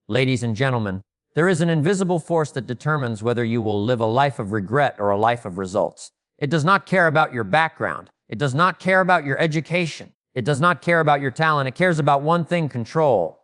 Ladies and gentlemen, there is an invisible force that determines whether you will live a life of regret or a life of results. It does not care about your background. It does not care about your education. It does not care about your talent. It cares about one thing: control.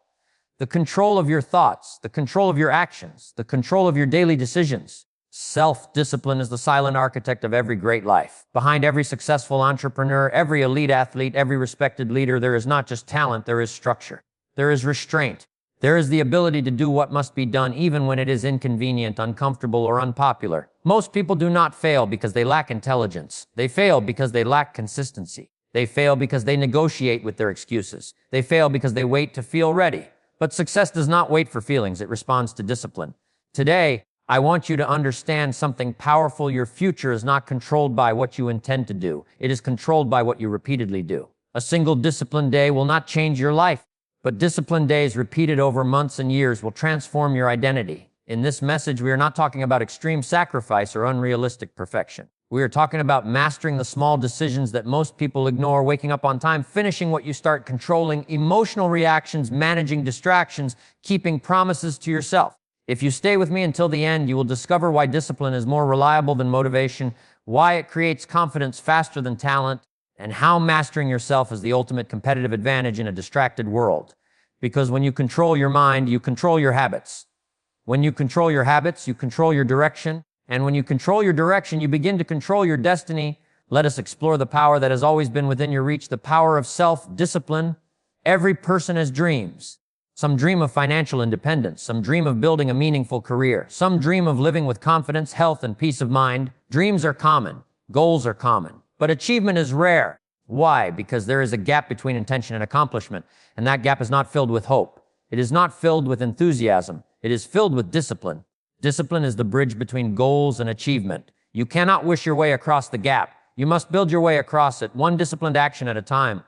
The control of your thoughts, the control of your actions, the control of your daily decisions. Self-discipline is the silent architect of every great life. Behind every successful entrepreneur, every elite athlete, every respected leader, there is not just talent, there is structure. There is restraint. There is the ability to do what must be done even when it is inconvenient, uncomfortable, or unpopular. Most people do not fail because they lack intelligence. They fail because they lack consistency. They fail because they negotiate with their excuses. They fail because they wait to feel ready. But success does not wait for feelings, it responds to discipline. Today, I want you to understand something powerful. Your future is not controlled by what you intend to do. It is controlled by what you repeatedly do. A single disciplined day will not change your life, but disciplined days repeated over months and years will transform your identity. In this message, we are not talking about extreme sacrifice or unrealistic perfection. We are talking about mastering the small decisions that most people ignore: waking up on time, finishing what you start, controlling emotional reactions, managing distractions, keeping promises to yourself. If you stay with me until the end, you will discover why discipline is more reliable than motivation, why it creates confidence faster than talent, and how mastering yourself is the ultimate competitive advantage in a distracted world. Because when you control your mind, you control your habits. When you control your habits, you control your direction. And when you control your direction, you begin to control your destiny. Let us explore the power that has always been within your reach, the power of self-discipline. Every person has dreams. Some dream of financial independence. Some dream of building a meaningful career. Some dream of living with confidence, health, and peace of mind. Dreams are common. Goals are common. But achievement is rare. Why? Because there is a gap between intention and accomplishment, and that gap is not filled with hope. It is not filled with enthusiasm. It is filled with discipline. Discipline is the bridge between goals and achievement. You cannot wish your way across the gap. You must build your way across it, one disciplined action at a time.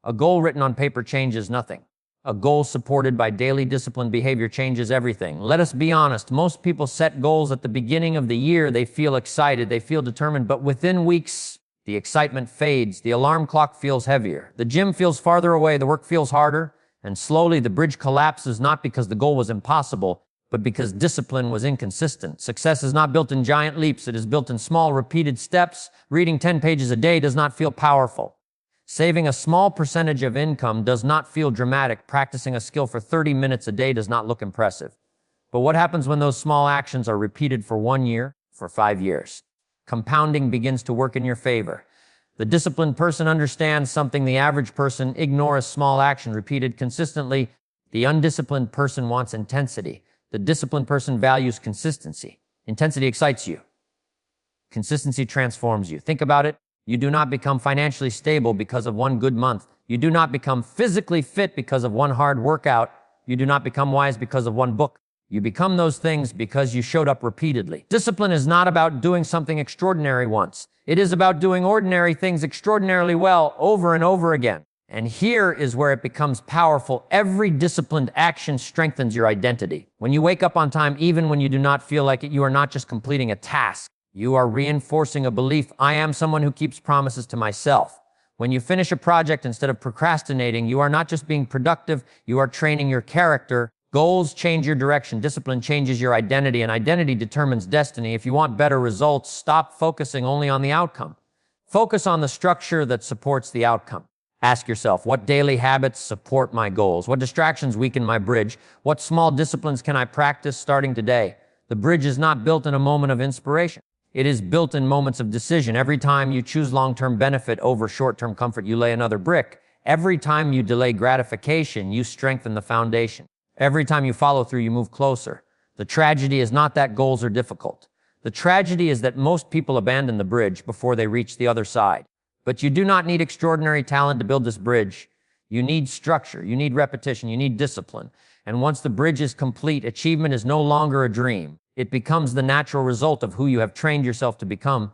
A goal written on paper changes nothing. A goal supported by daily disciplined behavior changes everything. Let us be honest. Most people set goals at the beginning of the year. They feel excited. They feel determined. But within weeks, the excitement fades. The alarm clock feels heavier. The gym feels farther away. The work feels harder. And slowly the bridge collapses, not because the goal was impossible, but because discipline was inconsistent. Success is not built in giant leaps. It is built in small, repeated steps. Reading 10 pages a day does not feel powerful. Saving a small percentage of income does not feel dramatic. Practicing a skill for 30 minutes a day does not look impressive. But what happens when those small actions are repeated for 1 year, for 5 years? Compounding begins to work in your favor. The disciplined person understands something the average person ignores: small action repeated consistently. The undisciplined person wants intensity. The disciplined person values consistency. Intensity excites you. Consistency transforms you. Think about it. You do not become financially stable because of one good month. You do not become physically fit because of one hard workout. You do not become wise because of one book. You become those things because you showed up repeatedly. Discipline is not about doing something extraordinary once. It is about doing ordinary things extraordinarily well over and over again. And here is where it becomes powerful. Every disciplined action strengthens your identity. When you wake up on time, even when you do not feel like it, you are not just completing a task. You are reinforcing a belief: I am someone who keeps promises to myself. When you finish a project instead of procrastinating, you are not just being productive, you are training your character. Goals change your direction. Discipline changes your identity, and identity determines destiny. If you want better results, stop focusing only on the outcome. Focus on the structure that supports the outcome. Ask yourself, what daily habits support my goals? What distractions weaken my bridge? What small disciplines can I practice starting today? The bridge is not built in a moment of inspiration. It is built in moments of decision. Every time you choose long-term benefit over short-term comfort, you lay another brick. Every time you delay gratification, you strengthen the foundation. Every time you follow through, you move closer. The tragedy is not that goals are difficult. The tragedy is that most people abandon the bridge before they reach the other side. But you do not need extraordinary talent to build this bridge. You need structure, you need repetition, you need discipline. And once the bridge is complete, achievement is no longer a dream. It becomes the natural result of who you have trained yourself to become.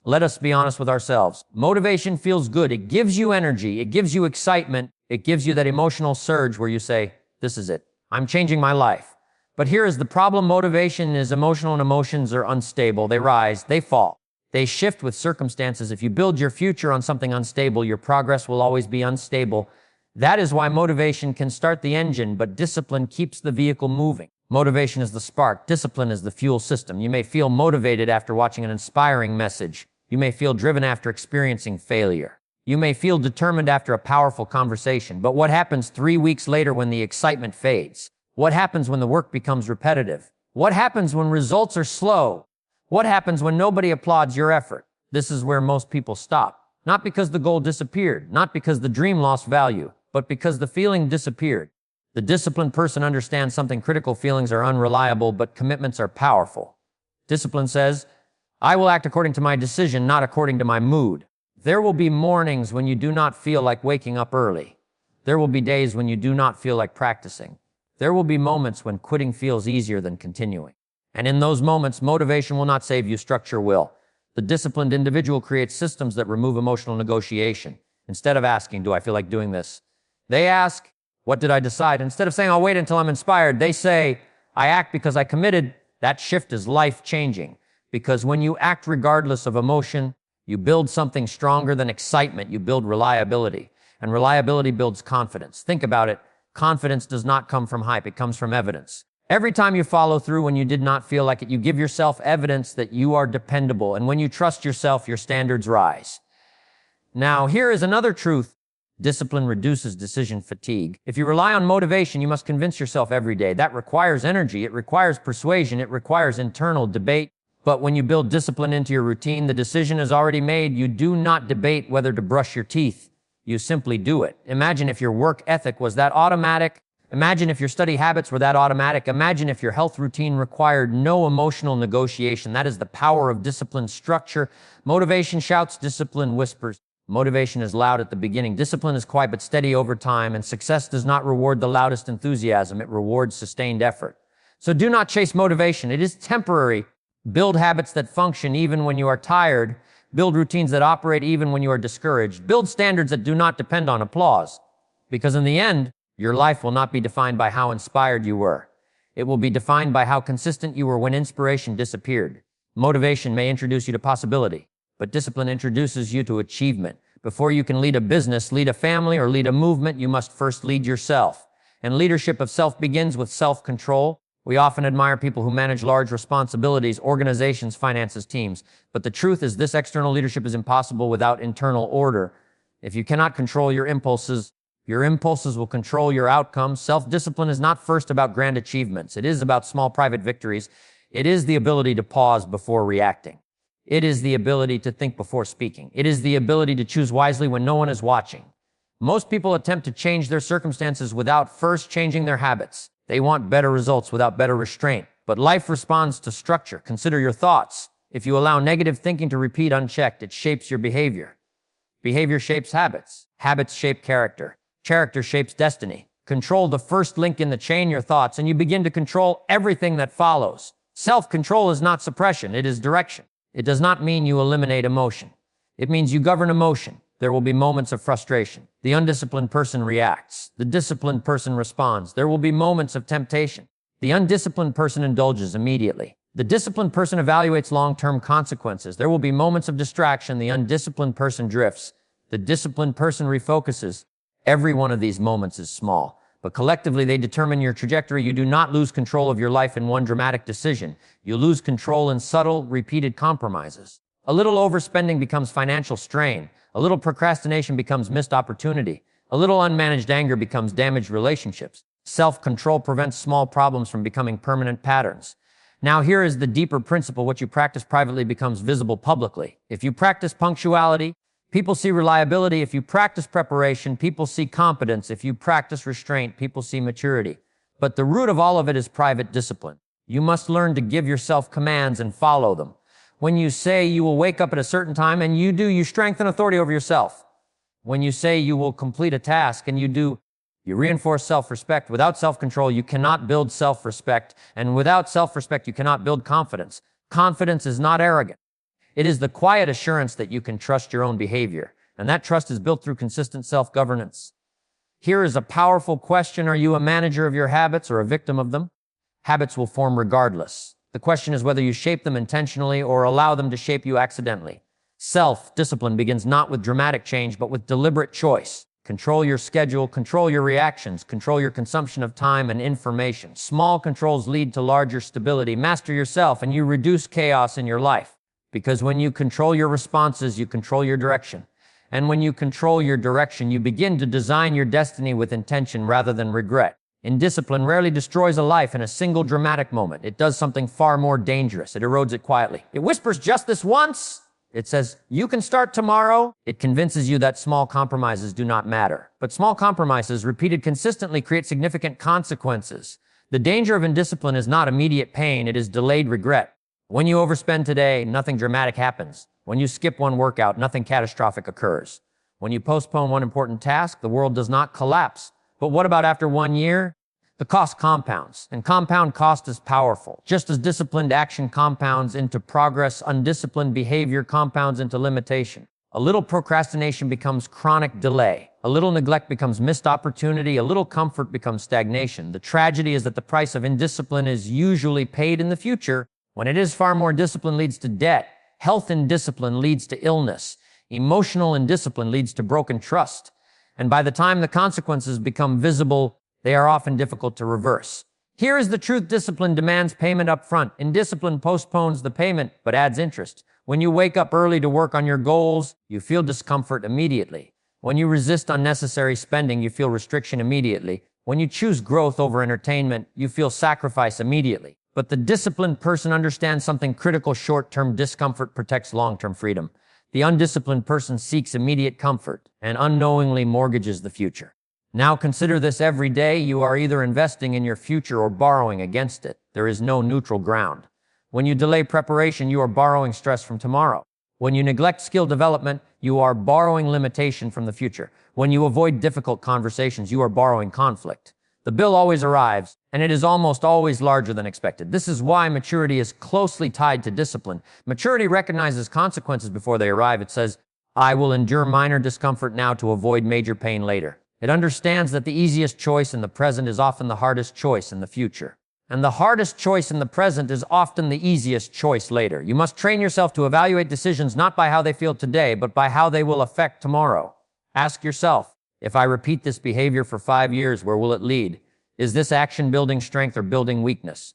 Let us be honest with ourselves. Motivation feels good. It gives you energy. It gives you excitement. It gives you that emotional surge where you say, this is it. I'm changing my life. But here is the problem. Motivation is emotional, and emotions are unstable. They rise, they fall. They shift with circumstances. If you build your future on something unstable, your progress will always be unstable. That is why motivation can start the engine, but discipline keeps the vehicle moving. Motivation is the spark. Discipline is the fuel system. You may feel motivated after watching an inspiring message. You may feel driven after experiencing failure. You may feel determined after a powerful conversation. But what happens 3 weeks later when the excitement fades? What happens when the work becomes repetitive? What happens when results are slow? What happens when nobody applauds your effort? This is where most people stop. Not because the goal disappeared, not because the dream lost value, but because the feeling disappeared. The disciplined person understands something critical. Feelings are unreliable, but commitments are powerful. Discipline says, I will act according to my decision, not according to my mood. There will be mornings when you do not feel like waking up early. There will be days when you do not feel like practicing. There will be moments when quitting feels easier than continuing. And in those moments, motivation will not save you, structure will. The disciplined individual creates systems that remove emotional negotiation. Instead of asking, do I feel like doing this? They ask, what did I decide? Instead of saying, I'll wait until I'm inspired, they say, I act because I committed. That shift is life-changing. Because when you act regardless of emotion, you build something stronger than excitement. You build reliability. And reliability builds confidence. Think about it. Confidence does not come from hype. It comes from evidence. Every time you follow through when you did not feel like it, you give yourself evidence that you are dependable. And when you trust yourself, your standards rise. Now, here is another truth. Discipline reduces decision fatigue. If you rely on motivation, you must convince yourself every day. That requires energy. It requires persuasion. It requires internal debate. But when you build discipline into your routine, the decision is already made. You do not debate whether to brush your teeth. You simply do it. Imagine if your work ethic was that automatic. Imagine if your study habits were that automatic. Imagine if your health routine required no emotional negotiation. That is the power of disciplined structure. Motivation shouts, discipline whispers. Motivation is loud at the beginning. Discipline is quiet but steady over time, and success does not reward the loudest enthusiasm. It rewards sustained effort. So do not chase motivation. It is temporary. Build habits that function even when you are tired. Build routines that operate even when you are discouraged. Build standards that do not depend on applause. Because in the end, your life will not be defined by how inspired you were. It will be defined by how consistent you were when inspiration disappeared. Motivation may introduce you to possibility, but discipline introduces you to achievement. Before you can lead a business, lead a family, or lead a movement, you must first lead yourself. And leadership of self begins with self-control. We often admire people who manage large responsibilities, organizations, finances, teams. But the truth is this external leadership is impossible without internal order. If you cannot control your impulses will control your outcomes. Self-discipline is not first about grand achievements. It is about small private victories. It is the ability to pause before reacting. It is the ability to think before speaking. It is the ability to choose wisely when no one is watching. Most people attempt to change their circumstances without first changing their habits. They want better results without better restraint. But life responds to structure. Consider your thoughts. If you allow negative thinking to repeat unchecked, it shapes your behavior. Behavior shapes habits. Habits shape character. Character shapes destiny. Control the first link in the chain, your thoughts, and you begin to control everything that follows. Self-control is not suppression, it is direction. It does not mean you eliminate emotion. It means you govern emotion. There will be moments of frustration. The undisciplined person reacts. The disciplined person responds. There will be moments of temptation. The undisciplined person indulges immediately. The disciplined person evaluates long-term consequences. There will be moments of distraction. The undisciplined person drifts. The disciplined person refocuses. Every one of these moments is small, but collectively they determine your trajectory. You do not lose control of your life in one dramatic decision. You lose control in subtle, repeated compromises. A little overspending becomes financial strain. A little procrastination becomes missed opportunity. A little unmanaged anger becomes damaged relationships. Self-control prevents small problems from becoming permanent patterns. Now here is the deeper principle. What you practice privately becomes visible publicly. If you practice punctuality, people see reliability. If you practice preparation, people see competence. If you practice restraint, people see maturity. But the root of all of it is private discipline. You must learn to give yourself commands and follow them. When you say you will wake up at a certain time and you do, you strengthen authority over yourself. When you say you will complete a task and you do, you reinforce self-respect. Without self-control, you cannot build self-respect. And without self-respect, you cannot build confidence. Confidence is not arrogant. It is the quiet assurance that you can trust your own behavior. And that trust is built through consistent self-governance. Here is a powerful question. Are you a manager of your habits or a victim of them? Habits will form regardless. The question is whether you shape them intentionally or allow them to shape you accidentally. Self-discipline begins not with dramatic change, but with deliberate choice. Control your schedule, control your reactions, control your consumption of time and information. Small controls lead to larger stability. Master yourself and you reduce chaos in your life. Because when you control your responses, you control your direction. And when you control your direction, you begin to design your destiny with intention rather than regret. Indiscipline rarely destroys a life in a single dramatic moment. It does something far more dangerous. It erodes it quietly. It whispers just this once. It says, you can start tomorrow. It convinces you that small compromises do not matter. But small compromises, repeated consistently, create significant consequences. The danger of indiscipline is not immediate pain, it is delayed regret. When you overspend today, nothing dramatic happens. When you skip one workout, nothing catastrophic occurs. When you postpone one important task, the world does not collapse. But what about after 1 year? The cost compounds, and compound cost is powerful. Just as disciplined action compounds into progress, undisciplined behavior compounds into limitation. A little procrastination becomes chronic delay. A little neglect becomes missed opportunity. A little comfort becomes stagnation. The tragedy is that the price of indiscipline is usually paid in the future. When it is far more, discipline leads to debt. Health indiscipline leads to illness. Emotional indiscipline leads to broken trust. And by the time the consequences become visible, they are often difficult to reverse. Here is the truth. Discipline demands payment up front. Indiscipline postpones the payment, but adds interest. When you wake up early to work on your goals, you feel discomfort immediately. When you resist unnecessary spending, you feel restriction immediately. When you choose growth over entertainment, you feel sacrifice immediately. But the disciplined person understands something critical. Short-term discomfort protects long-term freedom. The undisciplined person seeks immediate comfort and unknowingly mortgages the future. Now consider this: every day you are either investing in your future or borrowing against it. There is no neutral ground. When you delay preparation, you are borrowing stress from tomorrow. When you neglect skill development, you are borrowing limitation from the future. When you avoid difficult conversations, you are borrowing conflict. The bill always arrives, and it is almost always larger than expected. This is why maturity is closely tied to discipline. Maturity recognizes consequences before they arrive. It says, I will endure minor discomfort now to avoid major pain later. It understands that the easiest choice in the present is often the hardest choice in the future. And the hardest choice in the present is often the easiest choice later. You must train yourself to evaluate decisions not by how they feel today, but by how they will affect tomorrow. Ask yourself, if I repeat this behavior for 5 years, where will it lead? Is this action building strength or building weakness?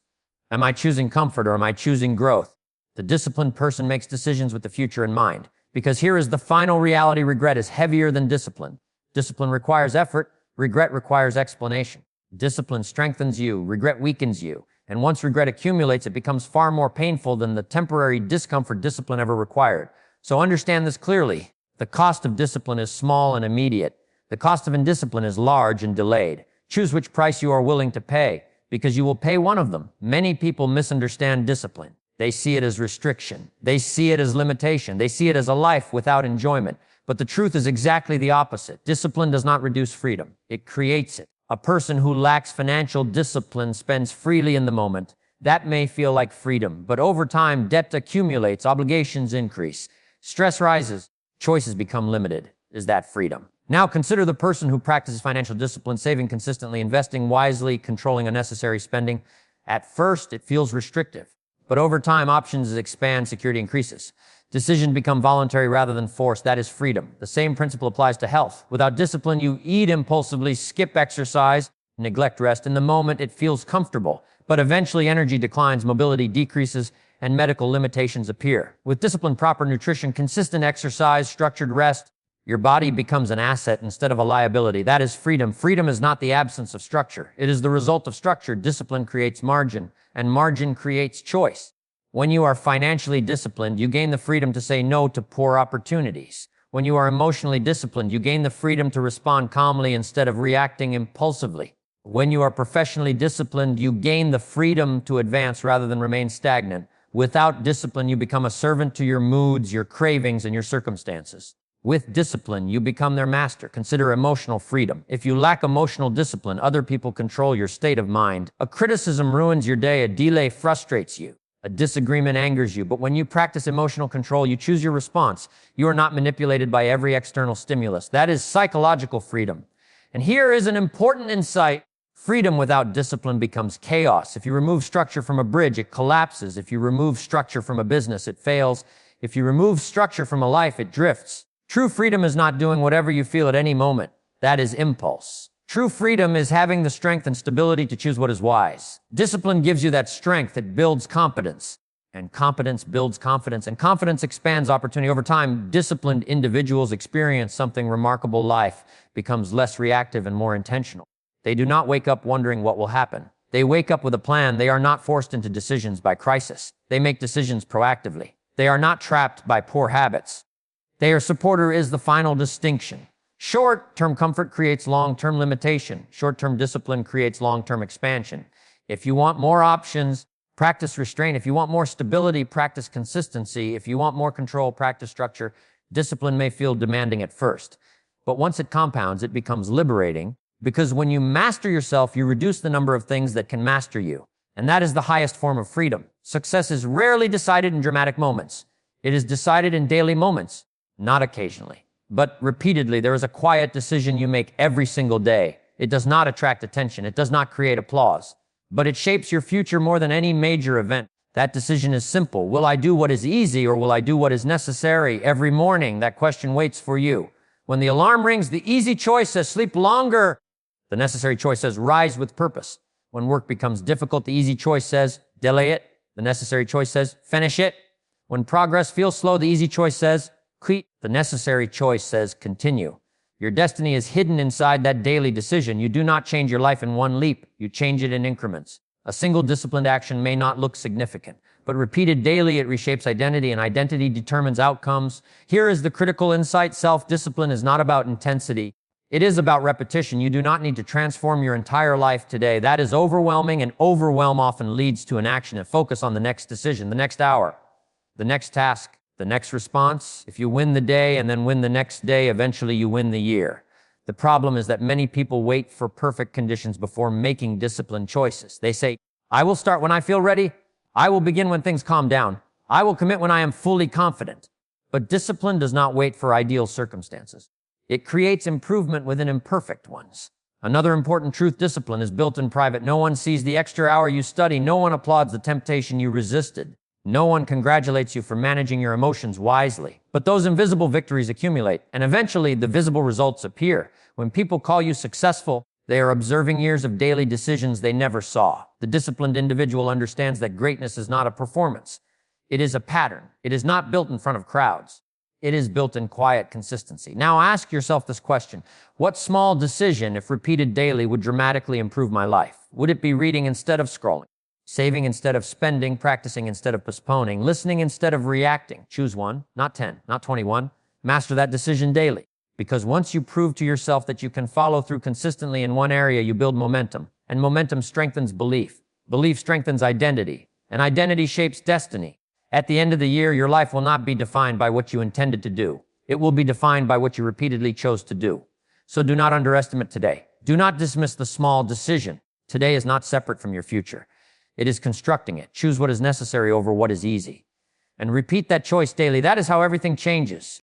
Am I choosing comfort or am I choosing growth? The disciplined person makes decisions with the future in mind. Because here is the final reality: regret is heavier than discipline. Discipline requires effort, regret requires explanation. Discipline strengthens you, regret weakens you. And once regret accumulates, it becomes far more painful than the temporary discomfort discipline ever required. So understand this clearly. The cost of discipline is small and immediate. The cost of indiscipline is large and delayed. Choose which price you are willing to pay, because you will pay one of them. Many people misunderstand discipline. They see it as restriction. They see it as limitation. They see it as a life without enjoyment. But the truth is exactly the opposite. Discipline does not reduce freedom. It creates it. A person who lacks financial discipline spends freely in the moment. That may feel like freedom, but over time, debt accumulates, obligations increase, stress rises, choices become limited. Is that freedom? Now consider the person who practices financial discipline, saving consistently, investing wisely, controlling unnecessary spending. At first, it feels restrictive, but over time, options expand, security increases. Decisions become voluntary rather than forced. That is freedom. The same principle applies to health. Without discipline, you eat impulsively, skip exercise, neglect rest. In the moment, it feels comfortable, but eventually energy declines, mobility decreases, and medical limitations appear. With discipline, proper nutrition, consistent exercise, structured rest, your body becomes an asset instead of a liability. That is freedom. Freedom is not the absence of structure. It is the result of structure. Discipline creates margin, and margin creates choice. When you are financially disciplined, you gain the freedom to say no to poor opportunities. When you are emotionally disciplined, you gain the freedom to respond calmly instead of reacting impulsively. When you are professionally disciplined, you gain the freedom to advance rather than remain stagnant. Without discipline, you become a servant to your moods, your cravings, and your circumstances. With discipline, you become their master. Consider emotional freedom. If you lack emotional discipline, other people control your state of mind. A criticism ruins your day. A delay frustrates you. A disagreement angers you, but when you practice emotional control, you choose your response. You are not manipulated by every external stimulus. That is psychological freedom. And here is an important insight. Freedom without discipline becomes chaos. If you remove structure from a bridge, it collapses. If you remove structure from a business, it fails. If you remove structure from a life, it drifts. True freedom is not doing whatever you feel at any moment. That is impulse. True freedom is having the strength and stability to choose what is wise. Discipline gives you that strength. It builds competence. And competence builds confidence. And confidence expands opportunity. Over time, disciplined individuals experience something remarkable. Life becomes less reactive and more intentional. They do not wake up wondering what will happen. They wake up with a plan. They are not forced into decisions by crisis. They make decisions proactively. They are not trapped by poor habits. Their supporter is the final distinction. Short-term comfort creates long-term limitation. Short-term discipline creates long-term expansion. If you want more options, practice restraint. If you want more stability, practice consistency. If you want more control, practice structure. Discipline may feel demanding at first, but once it compounds, it becomes liberating, because when you master yourself, you reduce the number of things that can master you. And that is the highest form of freedom. Success is rarely decided in dramatic moments. It is decided in daily moments, not occasionally, but repeatedly. There is a quiet decision you make every single day. It does not attract attention. It does not create applause, but it shapes your future more than any major event. That decision is simple. Will I do what is easy, or will I do what is necessary? Every morning, that question waits for you. When the alarm rings, the easy choice says sleep longer. The necessary choice says rise with purpose. When work becomes difficult, the easy choice says delay it. The necessary choice says finish it. When progress feels slow, the easy choice says quit. The necessary choice says continue. Your destiny is hidden inside that daily decision. You do not change your life in one leap. You change it in increments. A single disciplined action may not look significant, but repeated daily, it reshapes identity, and identity determines outcomes. Here is the critical insight. Self-discipline is not about intensity. It is about repetition. You do not need to transform your entire life today. That is overwhelming, and overwhelm often leads to inaction. And focus on the next decision, the next hour, the next task, the next response. If you win the day and then win the next day, eventually you win the year. The problem is that many people wait for perfect conditions before making disciplined choices. They say, I will start when I feel ready. I will begin when things calm down. I will commit when I am fully confident. But discipline does not wait for ideal circumstances. It creates improvement within imperfect ones. Another important truth: discipline is built in private. No one sees the extra hour you study. No one applauds the temptation you resisted. No one congratulates you for managing your emotions wisely. But those invisible victories accumulate, and eventually the visible results appear. When people call you successful, they are observing years of daily decisions they never saw. The disciplined individual understands that greatness is not a performance. It is a pattern. It is not built in front of crowds. It is built in quiet consistency. Now ask yourself this question: what small decision, if repeated daily, would dramatically improve my life? Would it be reading instead of scrolling? Saving instead of spending? Practicing instead of postponing? Listening instead of reacting? Choose one, not 10, not 21. Master that decision daily. Because once you prove to yourself that you can follow through consistently in one area, you build momentum. And momentum strengthens belief. Belief strengthens identity. And identity shapes destiny. At the end of the year, your life will not be defined by what you intended to do. It will be defined by what you repeatedly chose to do. So do not underestimate today. Do not dismiss the small decision. Today is not separate from your future. It is constructing it. Choose what is necessary over what is easy. And repeat that choice daily. That is how everything changes.